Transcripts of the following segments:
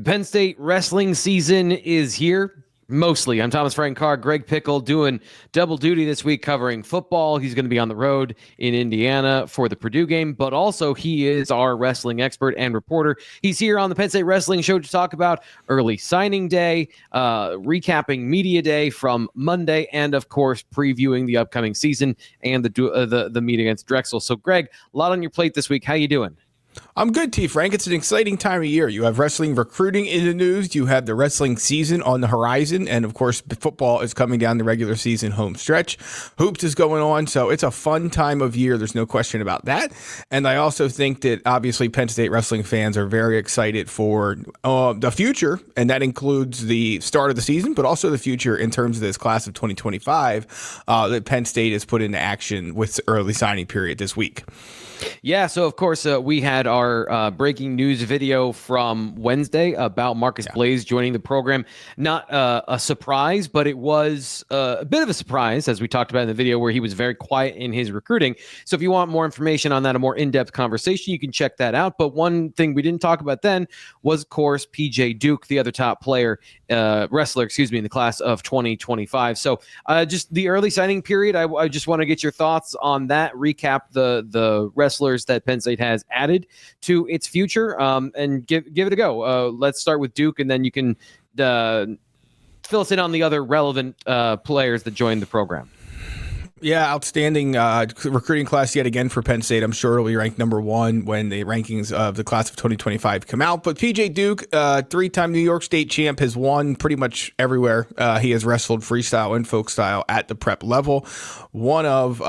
Penn State wrestling season is here. Mostly. I'm Thomas Frank Carr, Greg Pickle doing double duty this week covering football. He's going to be on the road in Indiana for the Purdue game, but also he is our wrestling expert and reporter. He's here on the Penn State Wrestling Show to talk about early signing day, recapping media day from Monday, and of course previewing the upcoming season and the meet against Drexel. So Greg, a lot on your plate this week. How you doing? I'm good, T. Frank. It's an exciting time of year. You have wrestling recruiting in the news. You have the wrestling season on the horizon. And, of course, football is coming down the regular season home stretch. Hoops is going on. So it's a fun time of year. There's no question about that. And I also think that, obviously, Penn State wrestling fans are very excited for the future. And that includes the start of the season, but also the future in terms of this class of 2025 that Penn State has put into action with the early signing period this week. Yeah, so of course we had our breaking news video from Wednesday about Marcus Blaze joining the program. Not a surprise, but it was a bit of a surprise, as we talked about in the video, where he was very quiet in his recruiting. So if you want more information on that, a more in-depth conversation, you can check that out. But one thing we didn't talk about then was, of course, PJ Duke, the other top wrestler, in the class of 2025. So just the early signing period, I just want to get your thoughts on that, recap the wrestlers that Penn State has added to its future, and give it a go. Let's start with Duke, and then you can fill us in on the other relevant players that joined the program. Yeah, outstanding recruiting class yet again for Penn State. I'm sure it'll be ranked number one when the rankings of the class of 2025 come out. But PJ Duke, three-time New York State champ, has won pretty much everywhere. He has wrestled freestyle and folk style at the prep level. One of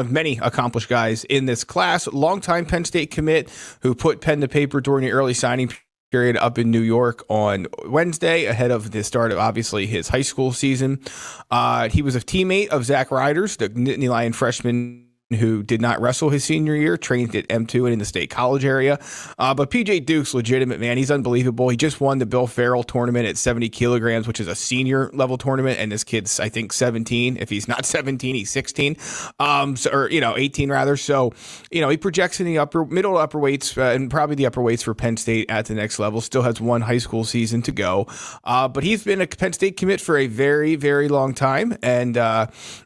many accomplished guys in this class. Longtime Penn State commit who put pen to paper during the early signing period up in New York on Wednesday ahead of the start of, obviously, his high school season. He was a teammate of Zach Ryder's, the Nittany Lion freshman who did not wrestle his senior year, trained at M2 and in the State College area. But PJ Duke's legitimate, man. He's unbelievable. He just won the Bill Farrell tournament at 70 kilograms, which is a senior level tournament. And this kid's, I think, 17. If he's not 17, he's 16, 18 rather. So, he projects in the middle to upper weights and probably the upper weights for Penn State at the next level. Still has one high school season to go. But he's been a Penn State commit for a very, very long time. And,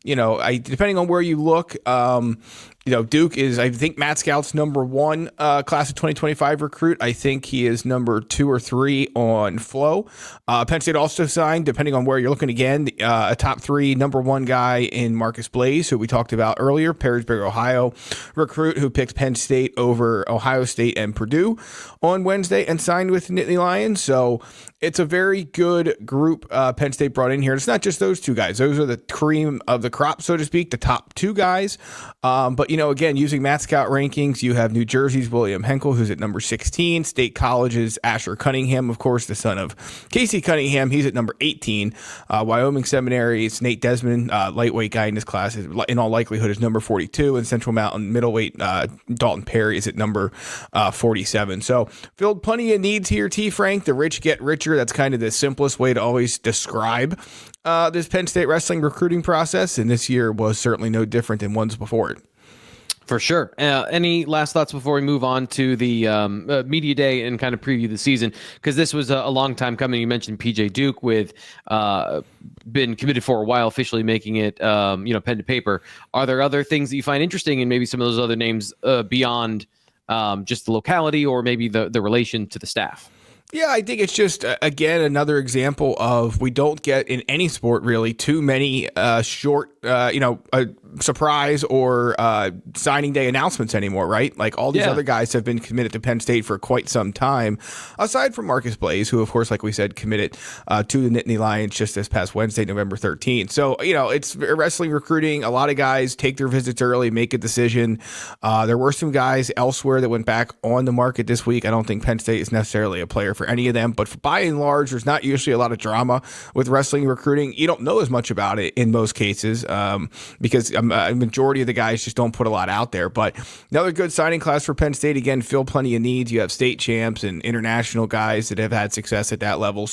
depending on where you look, Duke is, I think, Matt Scout's number one class of 2025 recruit. I think he is number 2 or 3 on Flow. Penn State also signed, depending on where you're looking again, a top 3 number 1 guy in Marcus Blaze, who we talked about earlier, Perrysburg, Ohio recruit who picked Penn State over Ohio State and Purdue on Wednesday and signed with Nittany Lion. So it's a very good group Penn State brought in here. It's not just those 2 guys. Those are the cream of the crop, so to speak, the top 2 guys. But, again, using Matt Scout rankings, you have New Jersey's William Henkel, who's at number 16. State College's Asher Cunningham, of course, the son of Casey Cunningham. He's at number 18. Wyoming Seminary's Nate Desmond, lightweight guy in this class, in all likelihood, is number 42. And Central Mountain middleweight Dalton Perry is at number 47. So filled plenty of needs here, T. Frank. The rich get richer. That's kind of the simplest way to always describe this Penn State wrestling recruiting process. And this year was certainly no different than ones before it. For sure. Any last thoughts before we move on to the media day and kind of preview the season? Because this was a long time coming. You mentioned PJ Duke with been committed for a while, officially making it pen to paper. Are there other things that you find interesting in maybe some of those other names beyond just the locality or maybe the relation to the staff? Yeah, I think it's just, again, another example of we don't get in any sport really too many short, surprise or signing day announcements anymore, right? Like all these other guys have been committed to Penn State for quite some time, aside from Marcus Blaze, who, of course, like we said, committed to the Nittany Lions just this past Wednesday, November 13th. So, it's wrestling recruiting. A lot of guys take their visits early, make a decision. There were some guys elsewhere that went back on the market this week. I don't think Penn State is necessarily a player for any of them, but by and large, there's not usually a lot of drama with wrestling recruiting. You don't know as much about it in most cases because a majority of the guys just don't put a lot out there. But another good signing class for Penn State. Again, fill plenty of needs. You have state champs and international guys that have had success at that level.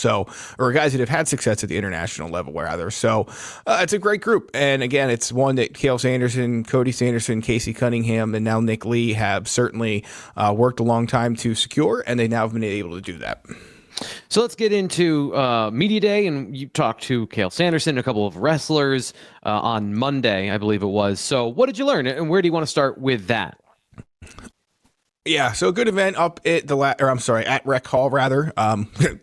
Or guys that have had success at the international level, rather. So it's a great group. And again, it's one that Cale Sanderson, Cody Sanderson, Casey Cunningham, and now Nick Lee have certainly worked a long time to secure, and they now have been able to do that. So let's get into Media Day, and you talked to Cale Sanderson, a couple of wrestlers on Monday, I believe it was. So what did you learn, and where do you want to start with that? Yeah, so a good event up at at Rec Hall, rather.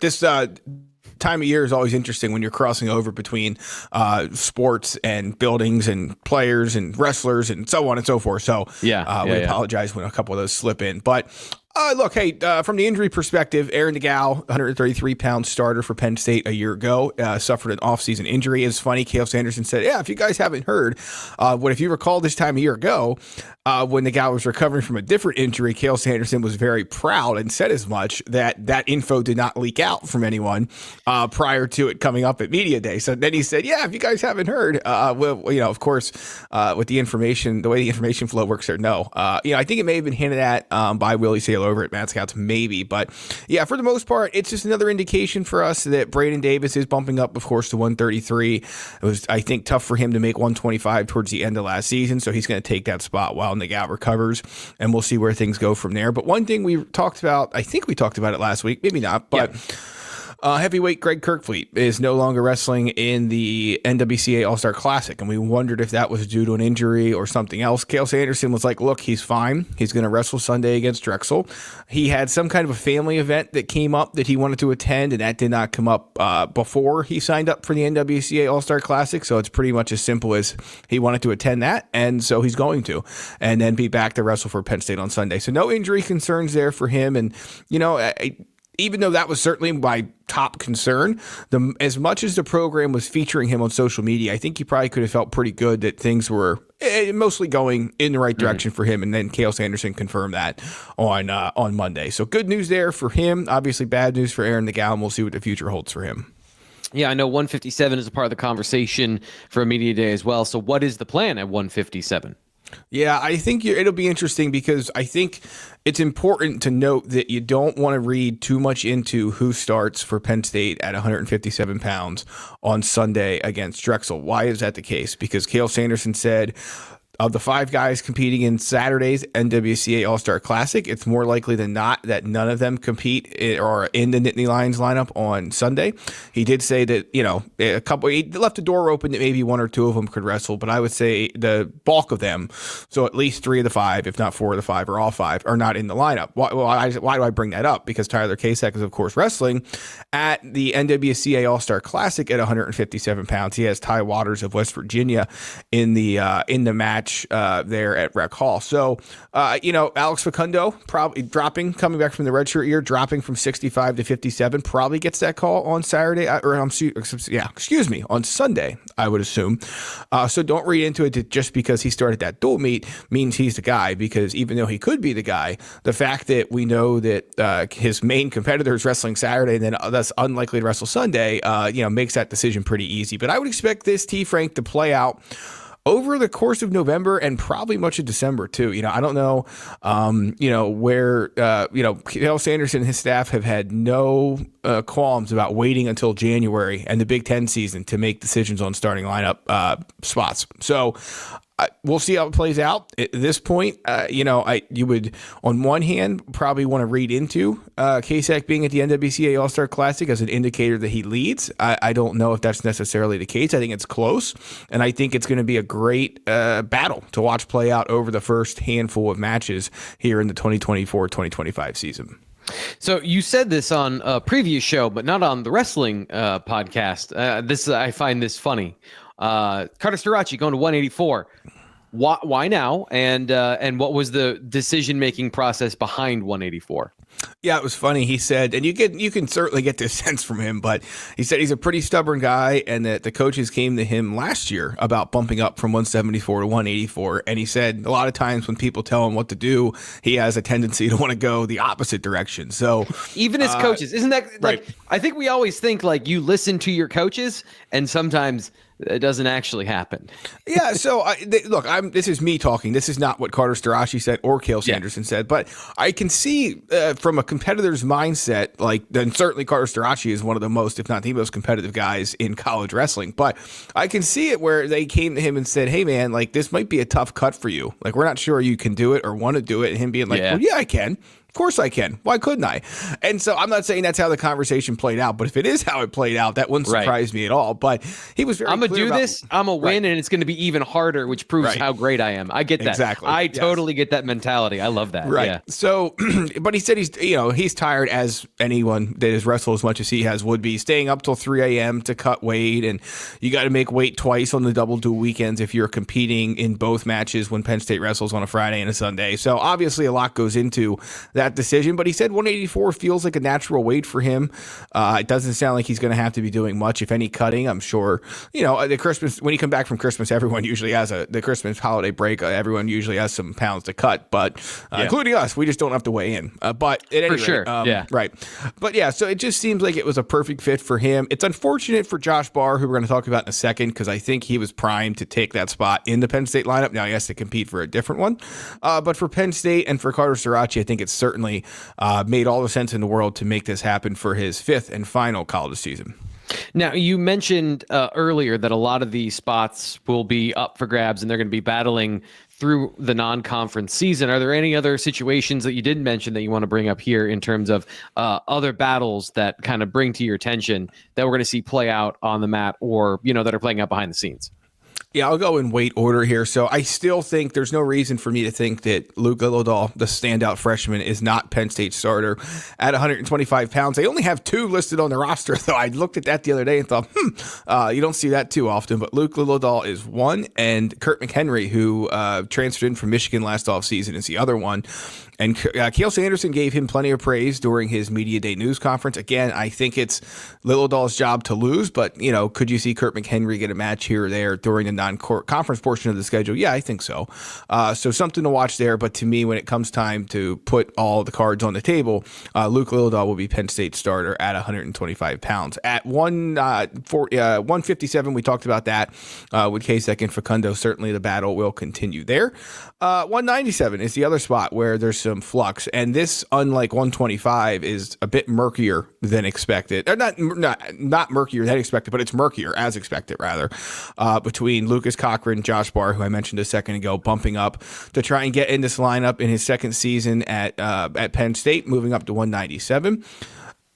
This time of year is always interesting when you're crossing over between sports and buildings and players and wrestlers and so on and so forth. So we apologize when a couple of those slip in. But look, hey, from the injury perspective, Aaron DeGal, 133-pound starter for Penn State a year ago, suffered an offseason injury. It's funny, Cale Sanderson said, yeah, if you guys haven't heard, if you recall this time a year ago, when DeGal was recovering from a different injury, Cale Sanderson was very proud and said as much that info did not leak out from anyone prior to it coming up at Media Day. So then he said, yeah, if you guys haven't heard, of course, with the information, the way the information flow works there, no. I think it may have been hinted at by Willie Sale over at Mad Scouts, maybe. But yeah, for the most part, it's just another indication for us that Braden Davis is bumping up, of course, to 133. It was, I think, tough for him to make 125 towards the end of last season, so he's going to take that spot while Nagao recovers, and we'll see where things go from there. But one thing we talked about, I think we talked about it last week, maybe not, but heavyweight Greg Kirkfleet is no longer wrestling in the NWCA All-Star Classic, and we wondered if that was due to an injury or something else. Cale Sanderson was like, look, he's fine. He's going to wrestle Sunday against Drexel. He had some kind of a family event that came up that he wanted to attend, and that did not come up before he signed up for the NWCA All-Star Classic, so it's pretty much as simple as he wanted to attend that, and so he's going to, and then be back to wrestle for Penn State on Sunday. So no injury concerns there for him, and, even though that was certainly my top concern, as much as the program was featuring him on social media, I think he probably could have felt pretty good that things were mostly going in the right direction for him. And then Cale Sanderson confirmed that on Monday. So good news there for him. Obviously bad news for Aaron DeGal, and we'll see what the future holds for him. Yeah, I know 157 is a part of the conversation for a Media Day as well. So what is the plan at 157? Yeah, I think it'll be interesting because I think it's important to note that you don't want to read too much into who starts for Penn State at 157 pounds on Sunday against Drexel. Why is that the case? Because Cale Sanderson said, of the 5 guys competing in Saturday's NWCA All-Star Classic, it's more likely than not that none of them compete or are in the Nittany Lions lineup on Sunday. He did say that, he left the door open that maybe 1 or 2 of them could wrestle, but I would say the bulk of them, so at least 3 of the 5, if not 4 of the 5, or all 5, are not in the lineup. Why do I bring that up? Because Tyler Kasek is, of course, wrestling at the NWCA All-Star Classic at 157 pounds. He has Ty Waters of West Virginia in the match there at Rec Hall. So, Alex Facundo probably coming back from the redshirt year, dropping from 65 to 57, probably gets that call on Saturday, on Sunday, I would assume. So don't read into it that just because he started that dual meet means he's the guy, because even though he could be the guy, the fact that we know that his main competitor is wrestling Saturday and then that's unlikely to wrestle Sunday, makes that decision pretty easy. But I would expect this T-Frank to play out over the course of November and probably much of December too. I don't know, where, Cale Sanderson and his staff have had no qualms about waiting until January and the Big Ten season to make decisions on starting lineup spots. So we'll see how it plays out. At this point, you would, on one hand, probably want to read into Kasek being at the NWCA All-Star Classic as an indicator that he leads. I don't know if that's necessarily the case. I think it's close, and I think it's going to be a great battle to watch play out over the first handful of matches here in the 2024-2025 season. So you said this on a previous show, but not on the wrestling podcast. I find this funny. Carter Starachi going to 184. Why now? And what was the decision-making process behind 184? Yeah, it was funny. He said, and you can certainly get this sense from him, but he said he's a pretty stubborn guy, and that the coaches came to him last year about bumping up from 174 to 184. And he said a lot of times when people tell him what to do, he has a tendency to want to go the opposite direction. So even as coaches, isn't that like, right. I think we always think like you listen to your coaches, and sometimes it doesn't actually happen. Yeah, so this is me talking. This is not what Carter Starachi said or Cale Sanderson said, but I can see from a competitor's mindset, then certainly Carter Starachi is one of the most, if not the most competitive guys in college wrestling, but I can see it where they came to him and said, hey man, this might be a tough cut for you. We're not sure you can do it or want to do it. And him being like, well, yeah, I can. Of course I can. Why couldn't I? And so I'm not saying that's how the conversation played out, but if it is how it played out, that wouldn't surprise me at all. But he was very I'm going to do about, this. I'm going to win, and it's going to be even harder, which proves how great I am. I get that. Exactly. I totally get that mentality. I love that. Right. Yeah. So, but he said he's tired, as anyone that has wrestled as much as he has would be, staying up till 3 a.m. to cut weight, and you got to make weight twice on the double dual weekends if you're competing in both matches when Penn State wrestles on a Friday and a Sunday. So obviously a lot goes into that decision, but he said 184 feels like a natural weight for him. It doesn't sound like he's going to have to be doing much, if any, cutting. I'm sure, the Christmas, when you come back from Christmas, everyone usually has the Christmas holiday break. Everyone usually has some pounds to cut, but including us, we just don't have to weigh in. But at any rate, right. But yeah, so it just seems like it was a perfect fit for him. It's unfortunate for Josh Barr, who we're going to talk about in a second, because I think he was primed to take that spot in the Penn State lineup. Now he has to compete for a different one. But for Penn State and for Carter Sirachi, I think it's certainly made all the sense in the world to make this happen for his fifth and final college season. Now, you mentioned earlier that a lot of these spots will be up for grabs and they're going to be battling through the non-conference season. Are there any other situations that you didn't mention that you want to bring up here in terms of other battles that kind of bring to your attention that we're going to see play out on the mat, or, that are playing out behind the scenes? Yeah, I'll go in weight order here. So I still think there's no reason for me to think that Luke Lillidahl, the standout freshman, is not Penn State starter at 125 pounds. They only have 2 listed on the roster, though. I looked at that the other day and thought, you don't see that too often. But Luke Lillidahl is one, and Kurt McHenry, who transferred in from Michigan last offseason, is the other one. And Cale Sanderson gave him plenty of praise during his Media Day news conference. Again, I think it's Lillidahl's job to lose, but, could you see Kurt McHenry get a match here or there during the non-conference portion of the schedule? Yeah, I think so. So something to watch there. But to me, when it comes time to put all the cards on the table, Luke Lillidahl will be Penn State starter at 125 pounds. At 157, we talked about that with Kasek and Facundo. Certainly the battle will continue there. 197 is the other spot where there's some flux, and this, unlike 125, is a bit murkier than expected. Or not murkier than expected, but it's murkier as expected, rather, between Lucas Cochran, Josh Barr, who I mentioned a second ago, bumping up to try and get in this lineup in his second season at Penn State, moving up to 197.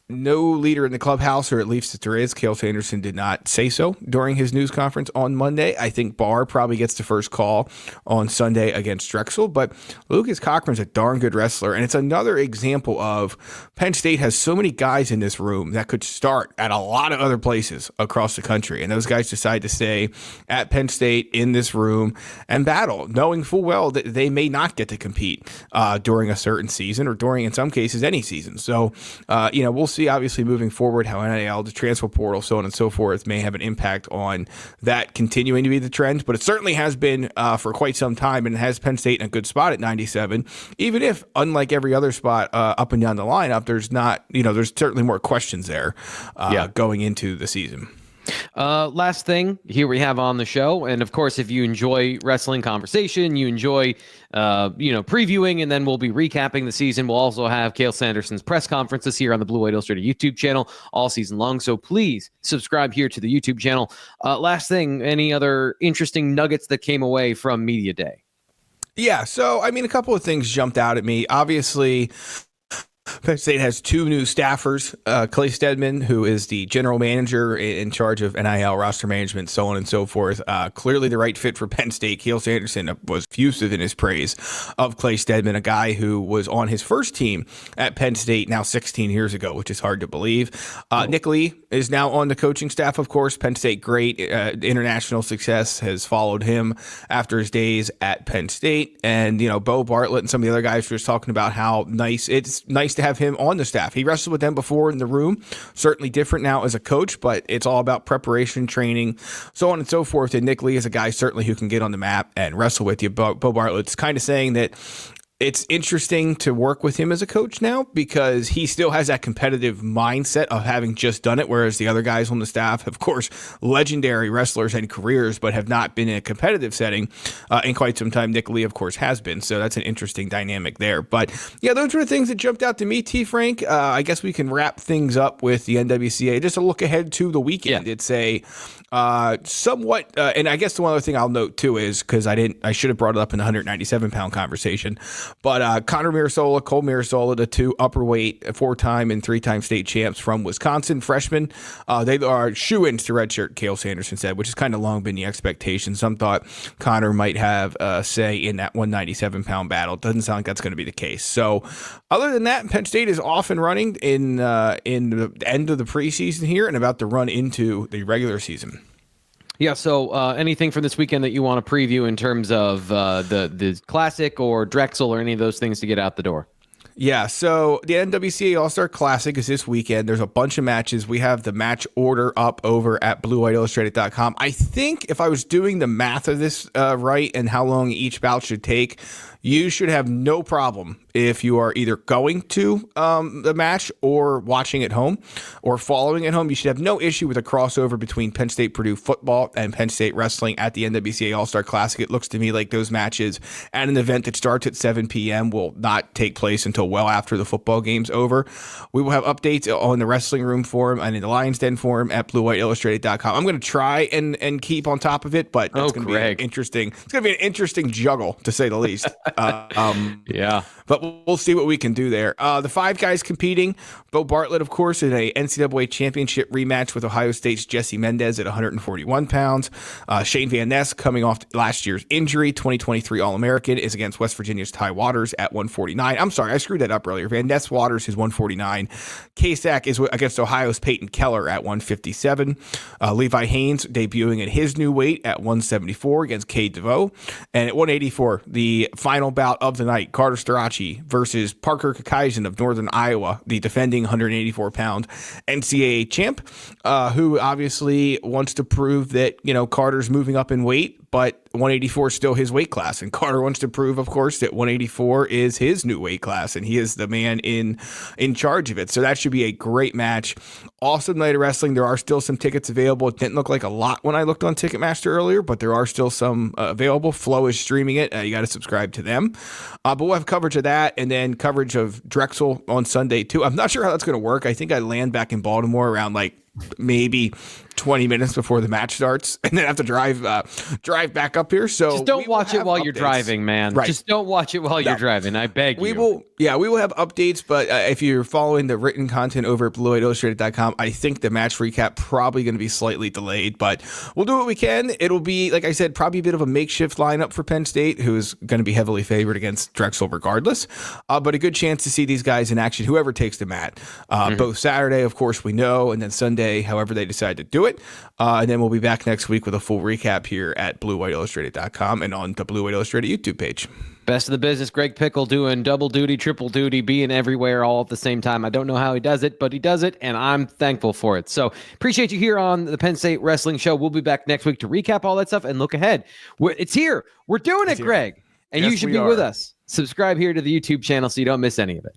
No leader in the clubhouse, or at least if there is. Cale Sanderson did not say so during his news conference on Monday. I think Barr probably gets the first call on Sunday against Drexel, but Lucas Cochran's a darn good wrestler, and it's another example of Penn State has so many guys in this room that could start at a lot of other places across the country, and those guys decide to stay at Penn State in this room and battle, knowing full well that they may not get to compete during a certain season, or during, in some cases, any season. So, we'll see, obviously, moving forward, how NIL, the transfer portal, so on and so forth, may have an impact on that continuing to be the trend. But it certainly has been for quite some time, and has Penn State in a good spot at 97, even if, unlike every other spot up and down the lineup, there's not, there's certainly more questions there going into the season. Last thing here we have on the show, and of course, if you enjoy wrestling conversation, you enjoy previewing, and then we'll be recapping the season. We'll also have Cale Sanderson's press conferences here on the Blue White Illustrated YouTube channel all season long, so please subscribe here to the YouTube channel. Last thing, any other interesting nuggets that came away from Media Day? Yeah, so a couple of things jumped out at me. Obviously, Penn State has 2 new staffers, Clay Stedman, who is the general manager in charge of NIL roster management, so on and so forth. Clearly the right fit for Penn State. Cale Sanderson was effusive in his praise of Clay Stedman, a guy who was on his first team at Penn State now 16 years ago, which is hard to believe. Nick Lee is now on the coaching staff, of course. Penn State, great. International success has followed him after his days at Penn State. And, Bo Bartlett and some of the other guys were just talking about how it's nice to have him on the staff. He wrestled with them before in the room, certainly different now as a coach, but it's all about preparation, training, so on and so forth. And Nick Lee is a guy certainly who can get on the map and wrestle with you. Bo Bartlett's kind of saying that it's interesting to work with him as a coach now, because he still has that competitive mindset of having just done it, whereas the other guys on the staff, of course, legendary wrestlers and careers, but have not been in a competitive setting in quite some time. Nick Lee, of course, has been, so that's an interesting dynamic there. But yeah, those were the things that jumped out to me, T. Frank. I guess we can wrap things up with the NWCA. Just a look ahead to the weekend. Yeah. It's a somewhat, and I guess the one other thing I'll note too is, because I should have brought it up in the 197-pound conversation, But Connor Mirasola, Cole Mirasola, the two upper weight, 4-time and 3-time state champs from Wisconsin, freshmen. They are shoo-ins to redshirt, Cale Sanderson said, which has kind of long been the expectation. Some thought Connor might have say in that 197-pound battle. Doesn't sound like that's going to be the case. So other than that, Penn State is off and running in the end of the preseason here and about to run into the regular season. Yeah, so anything from this weekend that you want to preview in terms of the Classic or Drexel or any of those things to get out the door? Yeah, so the NWCA All-Star Classic is this weekend. There's a bunch of matches. We have the match order up over at bluewhiteillustrated.com. I think if I was doing the math of this right and how long each bout should take, you should have no problem if you are either going to the match or watching at home or following at home. You should have no issue with a crossover between Penn State Purdue football and Penn State wrestling at the NWCA All-Star Classic. It looks to me like those matches at an event that starts at 7 p.m. will not take place until well after the football game's over. We will have updates on the Wrestling Room forum and in the Lions Den forum at bluewhiteillustrated.com. I'm going to try and keep on top of it, but it's going to be an interesting juggle, to say the least. Yeah. But we'll see what we can do there. The 5 guys competing, Bo Bartlett, of course, in a NCAA championship rematch with Ohio State's Jesse Mendez at 141 pounds. Shane Van Ness, coming off last year's injury, 2023 All-American, is against West Virginia's Ty Waters at 149. I'm sorry, I screwed that up earlier. Van Ness Waters is 149. Kasak is against Ohio's Peyton Keller at 157. Levi Haynes debuting at his new weight at 174 against Cade DeVoe. And at 184, the final bout of the night, Carter Starachi versus Parker Kakaisen of Northern Iowa, the defending 184-pound NCAA champ, who obviously wants to prove that, Carter's moving up in weight, but 184 is still his weight class. And Carter wants to prove, of course, that 184 is his new weight class, and he is the man in charge of it. So that should be a great match. Awesome night of wrestling. There are still some tickets available. It didn't look like a lot when I looked on Ticketmaster earlier, but there are still some available. Flow is streaming it. You got to subscribe to them. But we'll have coverage of that and then coverage of Drexel on Sunday, too. I'm not sure how that's going to work. I think I land back in Baltimore around maybe 20 minutes before the match starts, and then have to drive back up here. So just don't watch it while you're driving, man. Right. Just don't watch it while you're driving. I beg you. We will have updates, but if you're following the written content over at bluewhiteillustrated.com, I think the match recap probably going to be slightly delayed, but we'll do what we can. It'll be, like I said, probably a bit of a makeshift lineup for Penn State, who's going to be heavily favored against Drexel regardless, but a good chance to see these guys in action, whoever takes the mat. Both Saturday, of course, we know, and then Sunday, however they decide to do it. And then we'll be back next week with a full recap here at bluewhiteillustrated.com and on the Blue White Illustrated YouTube page. Best of the business, Greg Pickle, doing double duty, triple duty, being everywhere all at the same time. I don't know how he does it, but he does it, and I'm thankful for it. So appreciate you here on the Penn State Wrestling Show. We'll be back next week to recap all that stuff and look ahead. It's here. We're doing it, Greg. And you should be with us. Subscribe here to the YouTube channel so you don't miss any of it.